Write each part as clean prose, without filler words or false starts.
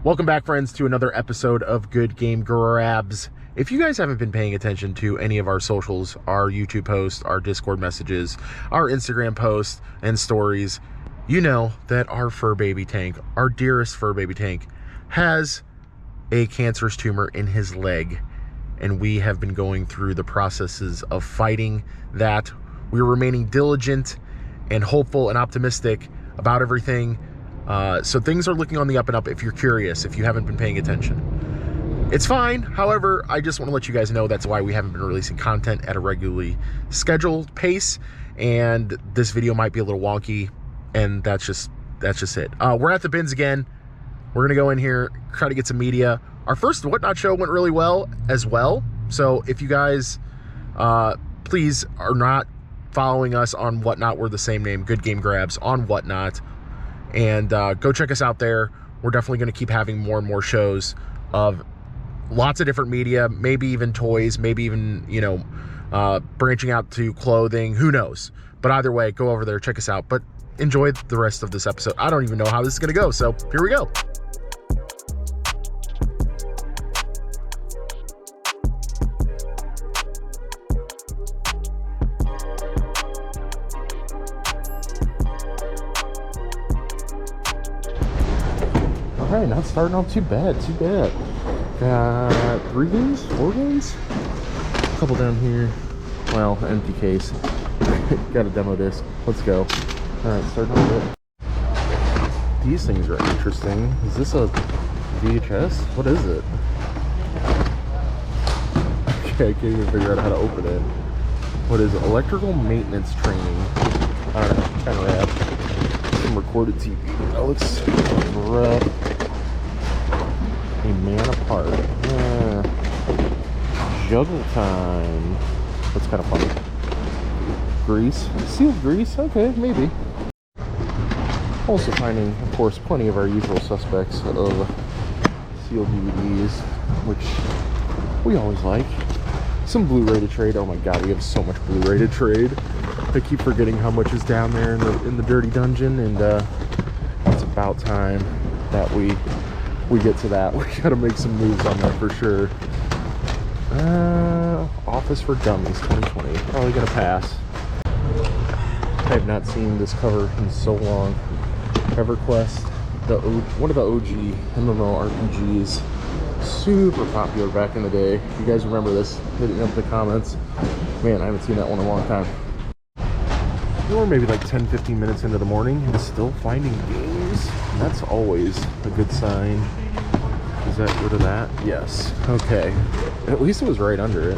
Welcome back, friends, to another episode of Good Game Grabs. If you guys haven't been paying attention to any of our socials, our YouTube posts, our Discord messages, our Instagram posts and stories, you know that our fur baby Tank, our dearest fur baby Tank, has a cancerous tumor in his leg. And we have been going through the processes of fighting that. We're remaining diligent and hopeful and optimistic about everything. So things are looking on the up and up if you're curious, if you haven't been paying attention. It's fine. However, I just want to let you guys know that's why we haven't been releasing content at a regularly scheduled pace. And this video might be a little wonky, and that's just it. We're at the bins again. We're going to go in here, try to get some media. Our first Whatnot show went really well as well. So if you guys, please are not following us on Whatnot, we're the same name, Good Game Grabs on Whatnot. And go check us out there. We're definitely going to keep having more and more shows of lots of different media, maybe even toys, maybe even, you know, branching out to clothing, who knows. But either way, go over there, check us out. But enjoy the rest of this episode. I don't even know how this is going to go, so here we go. All right, not starting off too bad, Got 3 games, 4 games? A couple down here. Well, empty case. Got a demo disc. Let's go. All right, starting off it. These things are interesting. Is this a VHS? What is it? Okay, I can't even figure out how to open it. What is it? Electrical maintenance training. I don't know, kind of rad. Some recorded TV. That looks rough. A man apart. Juggle time. That's kind of funny. Grease. Sealed grease? Okay, maybe. Also finding, of course, plenty of our usual suspects of sealed DVDs, which we always like. Some Blu-ray to trade. Oh my god, we have so much Blu-ray to trade. I keep forgetting how much is down there in the dirty dungeon, and it's about time that we get to that. We gotta make some moves on that for sure. Office for Dummies 2020. Probably gonna pass. I have not seen this cover in so long. EverQuest, one of the OG MMO RPGs. Super popular back in the day. If you guys remember this, hit it up in the comments. Man, I haven't seen that one in a long time. Or maybe like 10-15 minutes into the morning and still finding games. That's always a good sign. Is that rid of that? Yes. Okay. At least it was right under it.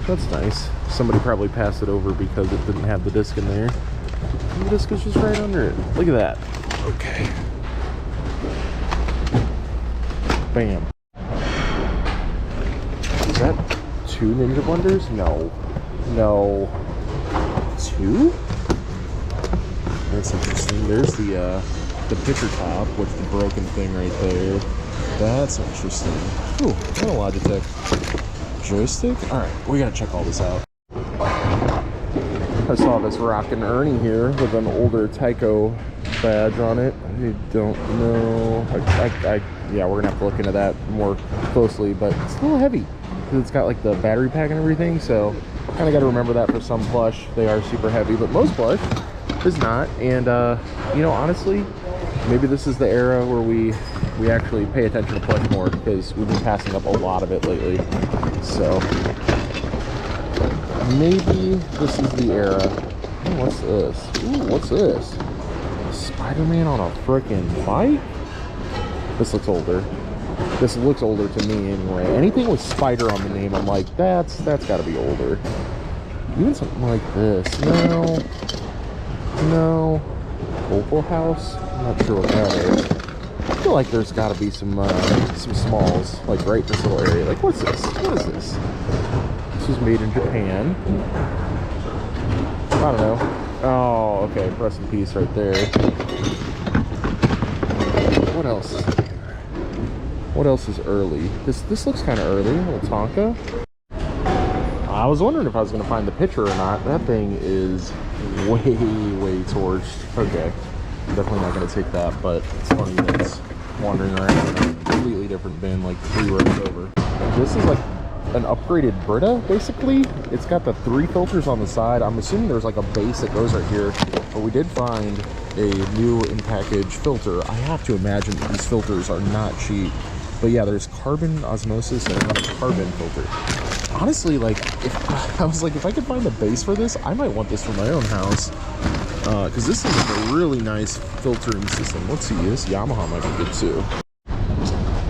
That's nice. Somebody probably passed it over because it didn't have the disc in there. The disc is just right under it. Look at that. Okay. Bam. Is that 2 Ninja Blenders? No. No. 2? That's interesting. There's the picture top with the broken thing right there. That's interesting. Ooh, what a Logitech joystick. All right, we gotta check all this out. I saw this rockin' Ernie here with an older Tyco badge on it. I don't know. Yeah, we're gonna have to look into that more closely, but it's a little heavy because it's got like the battery pack and everything. So kind of got to remember that for some plush. They are super heavy, but most plush is not. And you know, honestly, maybe this is the era where we actually pay attention to plush more, because we've been passing up a lot of it lately. So maybe this is the era. Ooh, what's this? Ooh, what's this? Spider-Man on a frickin' bike? This looks older. This looks older to me anyway. Anything with Spider on the name, I'm like, that's got to be older. Even something like this. No. Opal House? I'm not sure what that is. I feel like there's got to be some smalls, like right in this little area. Like, what's this? What is this? This was made in Japan. I don't know. Oh, okay. Rest in peace right there. What else? What else is early? This looks kind of early. A little Tonka. I was wondering if I was going to find the picture or not. That thing is way torched. Okay. Definitely not going to take that, but it's funny that it's wandering around. completely different bin, like 3 rows over. This is like an upgraded Brita, basically. It's got the 3 filters on the side. I'm assuming there's like a base that goes right here, but we did find a new in-package filter. I have to imagine that these filters are not cheap. But yeah, there's carbon osmosis and another carbon filter. Honestly, like, if I could find the base for this, I might want this for my own house. Because this is a really nice filtering system. Let's see, this Yamaha might be good too.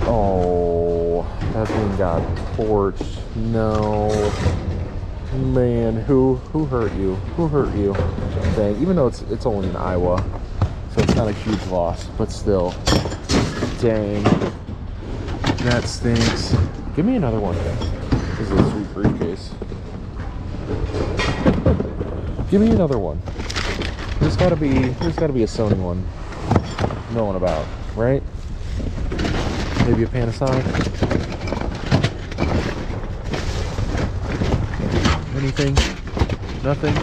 Oh, that thing got torched. No. Man, who hurt you? Who hurt you? Dang, even though it's only in Iowa, so it's not a huge loss, but still. Dang. That stinks. Give me another one. This is a sweet briefcase. Give me another one. There's gotta be a Sony one. Knowing about, right? Maybe a Panasonic. Anything? Nothing?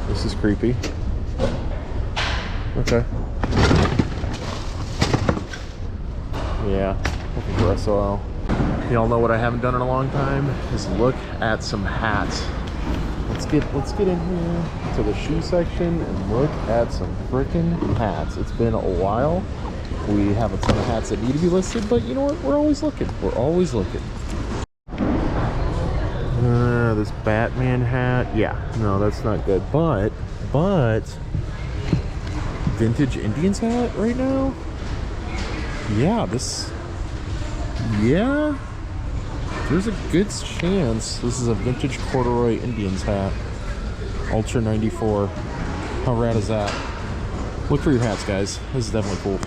This is creepy. Okay. Yeah, looking for SOL. Y'all know what I haven't done in a long time is look at some hats. Let's get in here to the shoe section and look at some freaking hats. It's been a while. We have a ton of hats that need to be listed, but you know what? We're always looking. We're always looking. This Batman hat. Yeah, no, that's not good. But vintage Indians hat right now. Yeah, there's a good chance this is a vintage corduroy Indians hat. Ultra 94. How rad is that? Look for your hats, guys. This is definitely cool.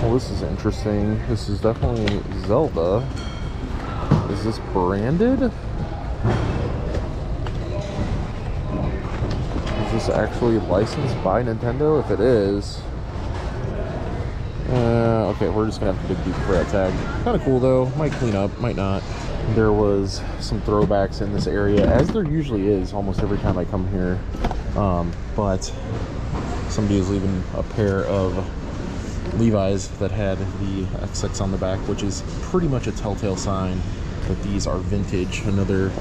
Well, this is interesting. This is definitely Zelda. Is this branded? Is this actually licensed by Nintendo? If it is, okay, we're just gonna have to dig deep for that tag. Kind of cool though. Might clean up, might not. There was some throwbacks in this area, as there usually is almost every time I come here. But somebody was leaving a pair of Levi's that had the XX on the back, which is pretty much a telltale sign that these are vintage. Another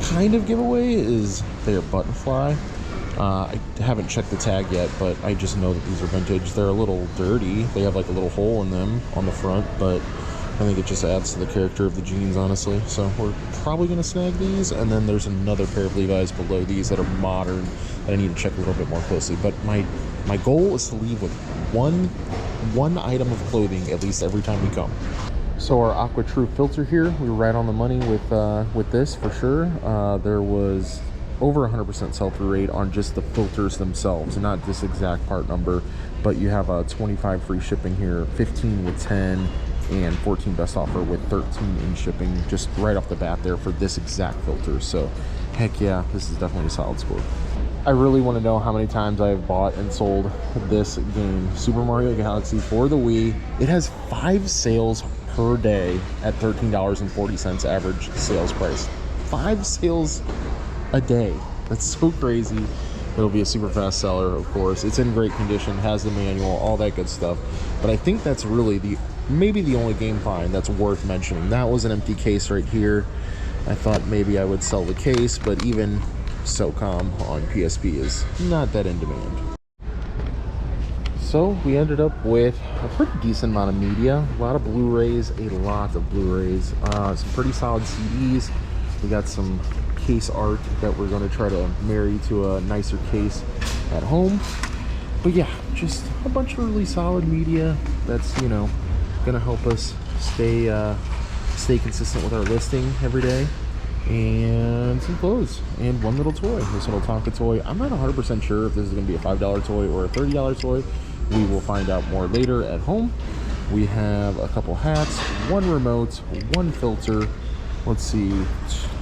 kind of giveaway is their button fly. I haven't checked the tag yet, but I just know that these are vintage. They're a little dirty. They have like a little hole in them on the front, but I think it just adds to the character of the jeans, honestly. So we're probably going to snag these. And then there's another pair of Levi's below these that are modern that I need to check a little bit more closely. But my goal is to leave with one item of clothing at least every time we come. So our Aqua True filter here, we were right on the money with this for sure. There was over 100% sell-through rate on just the filters themselves, not this exact part number, but you have a 25 free shipping here, 15 with 10, and 14 best offer with 13 in shipping, just right off the bat there for this exact filter. So heck yeah, this is definitely a solid score. I really want to know how many times I have bought and sold this game, Super Mario Galaxy for the Wii. It has 5 sales per day at $13.40 average sales price. 5 sales a day. That's so crazy. It'll be a super fast seller, of course. It's in great condition, has the manual, all that good stuff. But I think that's really maybe the only game find that's worth mentioning. That was an empty case right here. I thought maybe I would sell the case, but even SOCOM on PSP is not that in demand. So we ended up with a pretty decent amount of media, a lot of Blu-rays, some pretty solid CDs. We got some case art that we're going to try to marry to a nicer case at home. But yeah, just a bunch of really solid media that's, you know, gonna help us stay consistent with our listing every day. And some clothes and one little toy, this little Tonka toy. I'm not 100% sure if this is gonna be a $5 toy or a $30 toy. We will find out more later at home. We have a couple hats, one remote, one filter, let's see,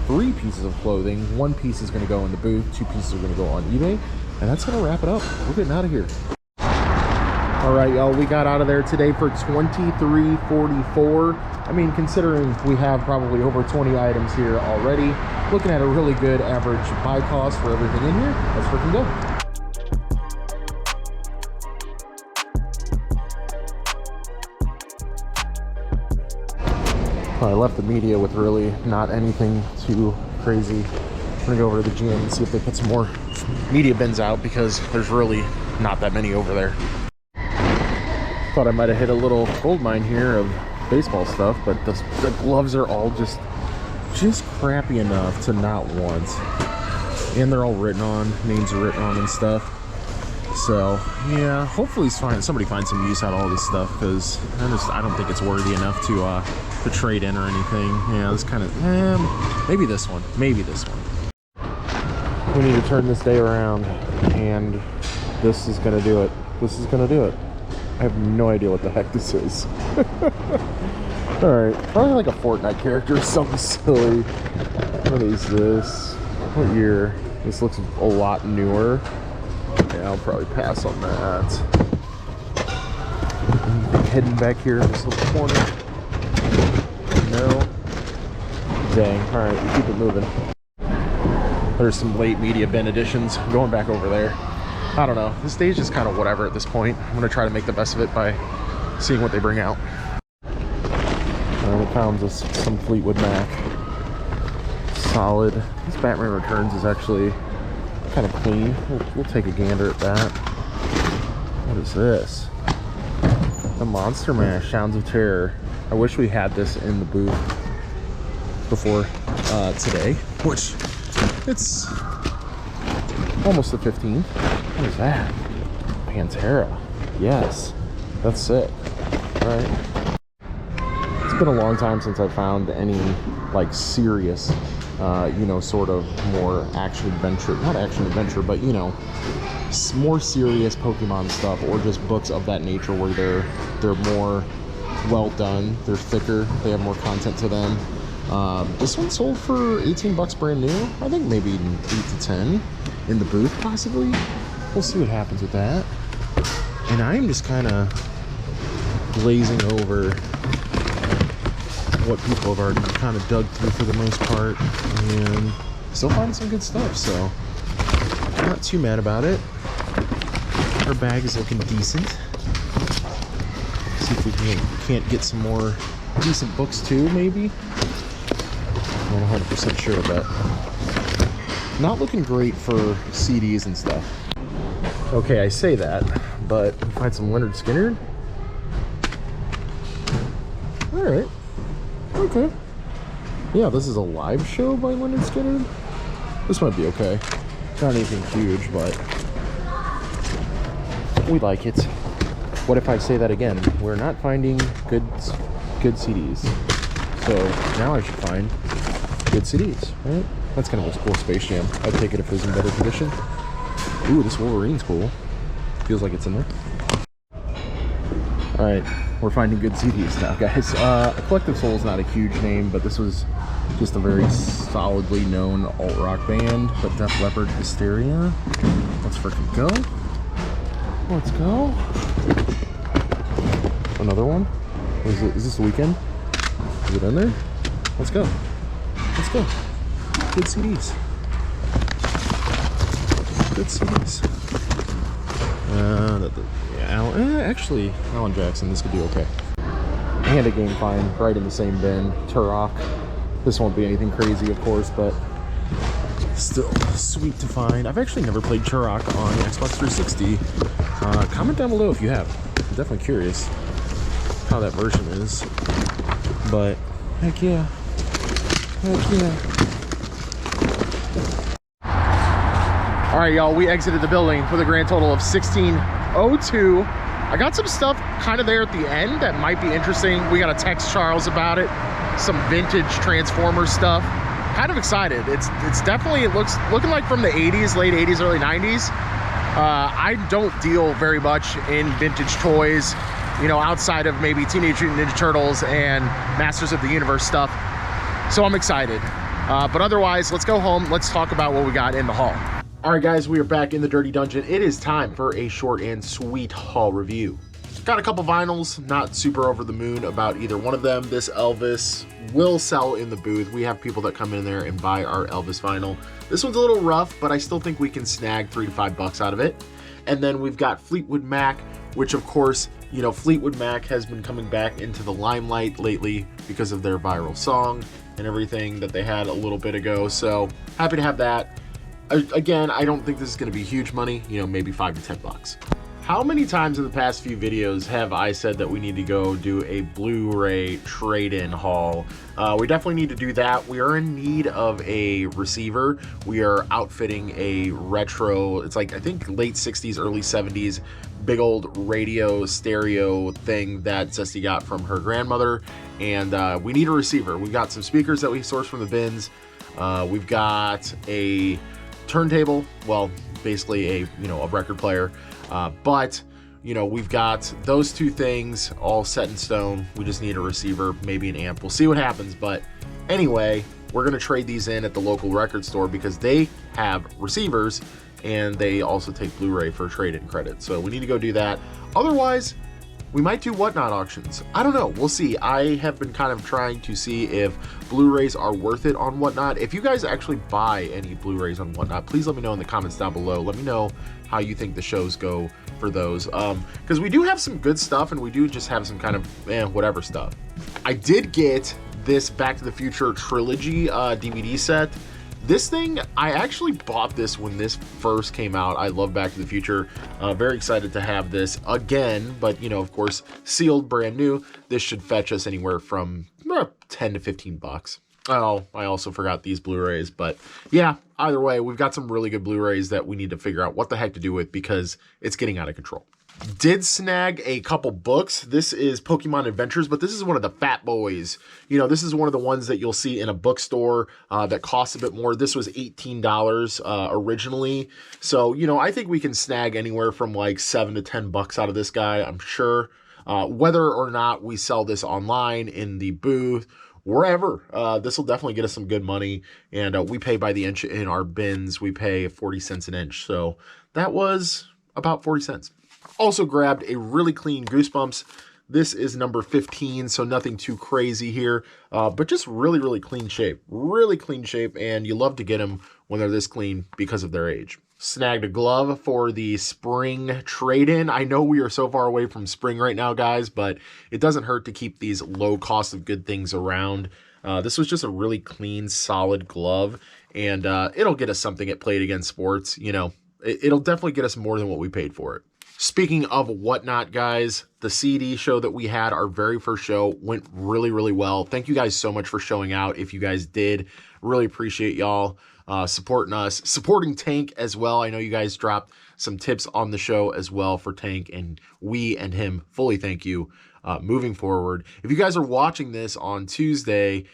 3 pieces of clothing. 1 piece is going to go in the booth, 2 pieces are going to go on eBay, and that's going to wrap it up. We're getting out of here. All right, y'all, we got out of there today for $23.44. I mean, considering we have probably over 20 items here already, looking at a really good average buy cost for everything in here. Let's freaking go. I left the media with really not anything too crazy. I'm gonna go over to the GM and see if they put some more media bins out, because there's really not that many over there. Thought I might have hit a little gold mine here of baseball stuff, but the gloves are all just crappy enough to not want. And they're all written on, names are written on and stuff. So yeah, hopefully somebody finds some use out of all this stuff, because I don't think it's worthy enough to trade in or anything. Yeah, this kind of maybe this one. We need to turn this day around, and this is gonna do it. I have no idea what the heck this is. Alright, probably like a Fortnite character or something silly. What is this? What year? This looks a lot newer. Yeah, I'll probably pass on that. Anything hidden back here in this little corner? No. Dang. Alright, we keep it moving. There's some late media bin editions. Going back over there. I don't know. This day's just kind of whatever at this point. I'm going to try to make the best of it by seeing what they bring out. I found some Fleetwood Mac. Solid. This Batman Returns is actually kind of clean. We'll take a gander at that. What is this? The Monster Mash, Sounds of Terror. I wish we had this in the booth before today, which it's almost the 15th. What is that? Pantera. Yes, that's sick. All right. It's been a long time since I found any like serious, you know, sort of more action adventure, not action adventure, but you know, more serious Pokemon stuff, or just books of that nature where they're more well done, they're thicker, they have more content to them. This one sold for 18 bucks brand new. I think maybe 8 to 10 in the booth possibly. We'll see what happens with that. And I am just kind of glazing over what people have already kind of dug through for the most part, and still finding some good stuff, so I'm not too mad about it. Our bag is looking decent. See if we can't get some more decent books too, maybe. I'm not 100% sure of that. Not looking great for CDs and stuff. Okay, I say that, but find some Leonard Skinner. All right. Okay. Yeah, this is a live show by Leonard Skinner. This might be okay. Not anything huge, but we like it. What if I say that again? We're not finding good CDs. So now I should find good CDs, right? That's kind of a cool Space Jam. I'd take it if it was in better condition. Ooh, this Wolverine's cool. Feels like it's in there. All right, we're finding good CDs now, guys. Collective Soul is not a huge name, but this was just a very solidly known alt-rock band. But Def Leppard, Hysteria. Let's freaking go. Let's go. Another one. Is this the Weekend? Is it in there? Let's go. Let's go. Good CDs. Good CDs. Actually, Alan Jackson, this could be okay. And a Game Find, right in the same bin. Turok. This won't be anything crazy, of course, but still sweet to find. I've actually never played Turok on Xbox 360. Comment down below if you have. I'm definitely curious how that version is. But heck yeah. Heck yeah. All right, y'all, we exited the building with a grand total of 1602. I got some stuff kind of there at the end that might be interesting. We got to text Charles about it. Some vintage Transformers stuff. Kind of excited. It's definitely, looking like from the 80s, late 80s, early 90s. I don't deal very much in vintage toys, you know, outside of maybe Teenage Mutant Ninja Turtles and Masters of the Universe stuff. So I'm excited. But otherwise, let's go home. Let's talk about what we got in the haul. All right, guys, we are back in the Dirty Dungeon. It is time for a short and sweet haul review. Got a couple vinyls, not super over the moon about either one of them. This Elvis will sell in the booth. We have people that come in there and buy our Elvis vinyl. This one's a little rough, but I still think we can snag $3 to $5 out of it. And then we've got Fleetwood Mac, which of course You know, Fleetwood Mac has been coming back into the limelight lately because of their viral song and everything that they had a little bit ago. So happy to have that. Again, I don't think this is going to be huge money, you know, maybe $5 to $10. How many times in the past few videos have I said that we need to go do a Blu-ray trade-in haul? We definitely need to do that. We are in need of a receiver. We are outfitting a retro, it's like I think late 60s, early 70s, big old radio stereo thing that Zesty got from her grandmother, and we need a receiver. We've got some speakers that we sourced from the bins. We've got a turntable, well, basically a record player. But we've got those two things all set in stone. We just need a receiver, maybe an amp. We'll see what happens. But anyway, we're going to trade these in at the local record store because they have receivers and they also take Blu-ray for trade-in credit. So we need to go do that. Otherwise, we might do Whatnot auctions. I don't know. We'll see. I have been kind of trying to see if Blu-rays are worth it on Whatnot. If you guys actually buy any Blu-rays on Whatnot, please let me know in the comments down below. Let me know how you think the shows go for those. Because we do have some good stuff and we do just have some kind of whatever stuff. I did get this Back to the Future trilogy DVD set. This thing, I actually bought this when this first came out. I love Back to the Future. Very excited to have this again, but of course, sealed, brand new. This should fetch us anywhere from 10 to 15 bucks. Oh, I also forgot these Blu-rays, but yeah, either way, we've got some really good Blu-rays that we need to figure out what the heck to do with because it's getting out of control. Did snag a couple books. This is Pokemon Adventures, but this is one of the fat boys. This is one of the ones that you'll see in a bookstore that costs a bit more. This was $18 originally. So, I think we can snag anywhere from like $7 to $10 out of this guy, I'm sure. Whether or not we sell this online, in the booth, wherever, this will definitely get us some good money. And we pay by the inch in our bins. We pay 40 cents an inch. So that was about 40 cents. Also grabbed a really clean Goosebumps. This is number 15, so nothing too crazy here, but just really, really clean shape. Really clean shape, and you love to get them when they're this clean because of their age. Snagged a glove for the spring trade-in. I know we are so far away from spring right now, guys, but it doesn't hurt to keep these low cost of good things around. This was just a really clean, solid glove, and it'll get us something at Play It Again Sports. It'll definitely get us more than what we paid for it. Speaking of Whatnot, guys, the CD show that we had, our very first show, went really, really well. Thank you guys so much for showing out. If you guys did, really appreciate y'all supporting us, supporting Tank as well. I know you guys dropped some tips on the show as well for Tank, and we and him fully thank you moving forward. If you guys are watching this on Tuesday,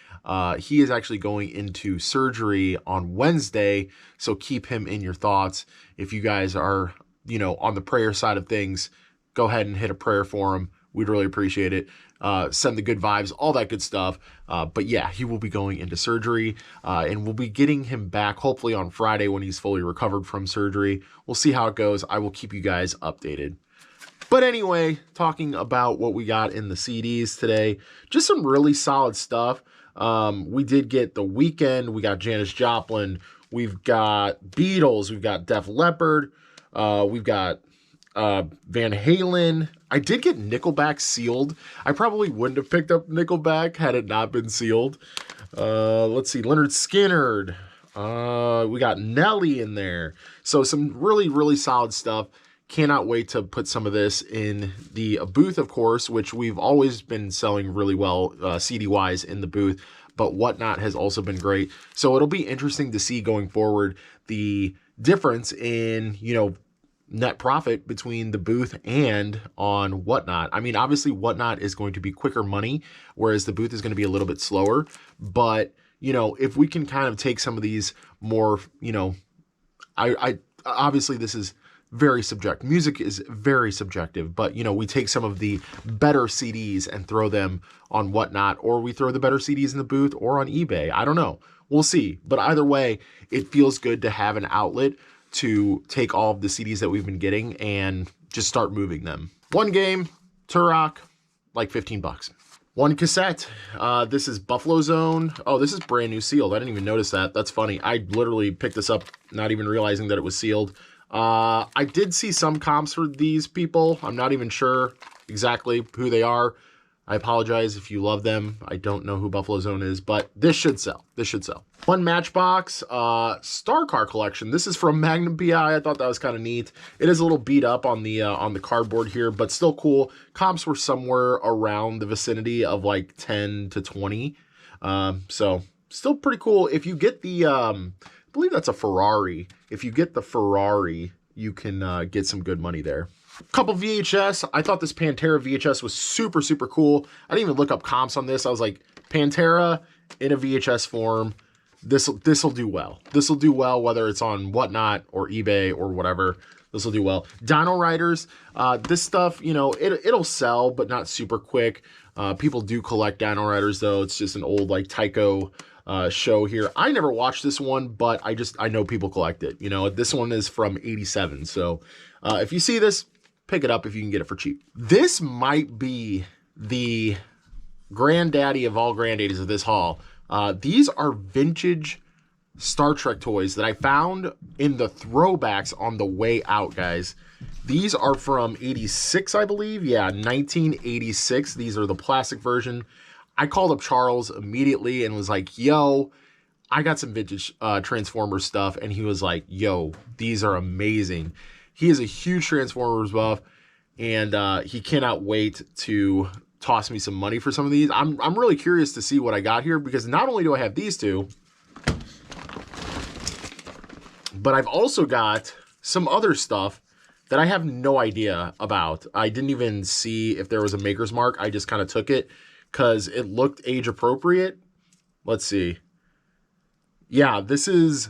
he is actually going into surgery on Wednesday, so keep him in your thoughts. If you guys are on the prayer side of things, go ahead and hit a prayer for him. We'd really appreciate it. Send the good vibes, all that good stuff. But yeah, he will be going into surgery, and we'll be getting him back hopefully on Friday when he's fully recovered from surgery. We'll see how it goes. I will keep you guys updated. But anyway, talking about what we got in the CDs today, just some really solid stuff. We did get The Weeknd. We got Janis Joplin. We've got Beatles. We've got Def Leppard. We've got Van Halen. I did get Nickelback sealed. I probably wouldn't have picked up Nickelback had it not been sealed. Let's see, Leonard Skinner. We got Nelly in there. So some really, really solid stuff. Cannot wait to put some of this in the booth, of course, which we've always been selling really well CD-wise in the booth. But Whatnot has also been great. So it'll be interesting to see going forward the difference in, net profit between the booth and on Whatnot. I mean, obviously Whatnot is going to be quicker money, whereas the booth is going to be a little bit slower. But, if we can kind of take some of these more, I obviously this is very subjective. Music is very subjective, but we take some of the better CDs and throw them on Whatnot, or we throw the better CDs in the booth or on eBay. I don't know. We'll see. But either way, it feels good to have an outlet to take all of the CDs that we've been getting and just start moving them. One game, Turok, like 15 bucks. One cassette. This is Buffalo Zone. Oh, this is brand new sealed. I didn't even notice that. That's funny. I literally picked this up not even realizing that it was sealed. I did see some comps for these people. I'm not even sure exactly who they are. I apologize if you love them. I don't know who Buffalo Zone is, but this should sell. This should sell. One Matchbox Star Car Collection. This is from Magnum PI. I thought that was kind of neat. It is a little beat up on the cardboard here, but still cool. Comps were somewhere around the vicinity of like 10 to 20. So still pretty cool. If you get the, I believe that's a Ferrari. If you get the Ferrari, you can get some good money there. Couple VHS. I thought this Pantera VHS was super, super cool. I didn't even look up comps on this. I was like, Pantera in a VHS form. This'll do well. This'll do well, whether it's on Whatnot or eBay or whatever. This will do well. Dino Riders. This stuff, you know, it'll sell, but not super quick. People do collect Dino Riders, though. It's just an old, like, Tyco show here. I never watched this one, but I know people collect it. You know, this one is from 87. So if you see this, pick it up if you can get it for cheap. This might be the granddaddy of all granddaddies of this haul. These are vintage Star Trek toys that I found in the throwbacks on the way out, guys. These are from 86, I believe. Yeah, 1986. These are the plastic version. I called up Charles immediately and was like, yo, I got some vintage Transformers stuff. And he was like, yo, these are amazing. He is a huge Transformers buff, and he cannot wait to toss me some money for some of these. I'm really curious to see what I got here, because not only do I have these two, but I've also got some other stuff that I have no idea about. I didn't even see if there was a maker's mark. I just kind of took it because it looked age appropriate. Let's see. Yeah, this is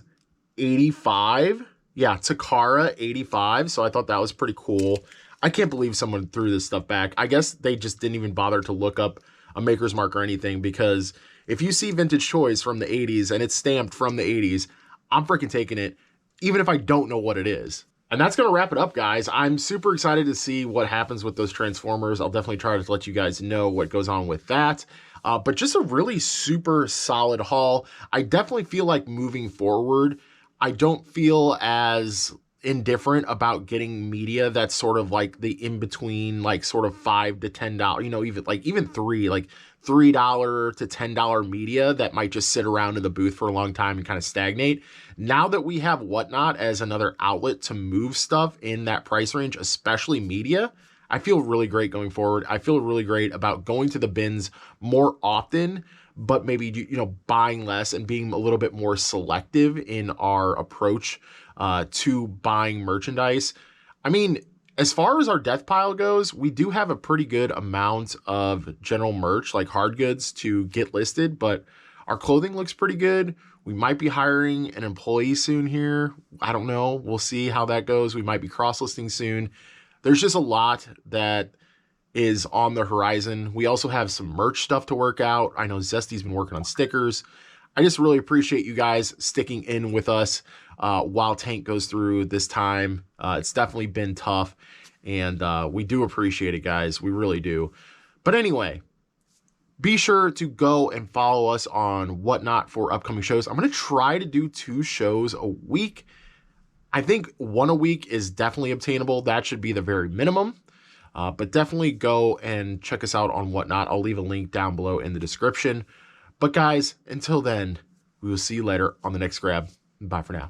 85. Yeah, Takara 85. So I thought that was pretty cool. I can't believe someone threw this stuff back. I guess they just didn't even bother to look up a maker's mark or anything, because if you see vintage toys from the 80s and it's stamped from the 80s, I'm freaking taking it, even if I don't know what it is. And that's going to wrap it up, guys. I'm super excited to see what happens with those Transformers. I'll definitely try to let you guys know what goes on with that. But just a really super solid haul. I definitely feel like moving forward, I don't feel as indifferent about getting media that's sort of like the in-between, like sort of $5 to $10, you know, even $3, like $3 to $10 media that might just sit around in the booth for a long time and kind of stagnate. Now that we have Whatnot as another outlet to move stuff in that price range, especially media, I feel really great going forward. I feel really great about going to the bins more often, but maybe, you know, buying less and being a little bit more selective in our approach to buying merchandise. I mean, as far as our death pile goes, we do have a pretty good amount of general merch, like hard goods, to get listed, but our clothing looks pretty good. We might be hiring an employee soon here. I don't know. We'll see how that goes. We might be cross-listing soon. There's just a lot that is on the horizon. We also have some merch stuff to work out. I know Zesty's been working on stickers. I just really appreciate you guys sticking in with us while Tank goes through this time. It's definitely been tough, and we do appreciate it, guys. We really do. But anyway, be sure to go and follow us on Whatnot for upcoming shows. I'm going to try to do 2 shows a week. I think 1 a week is definitely obtainable. That should be the very minimum. But definitely go and check us out on Whatnot. I'll leave a link down below in the description. But guys, until then, we will see you later on the next grab. Bye for now.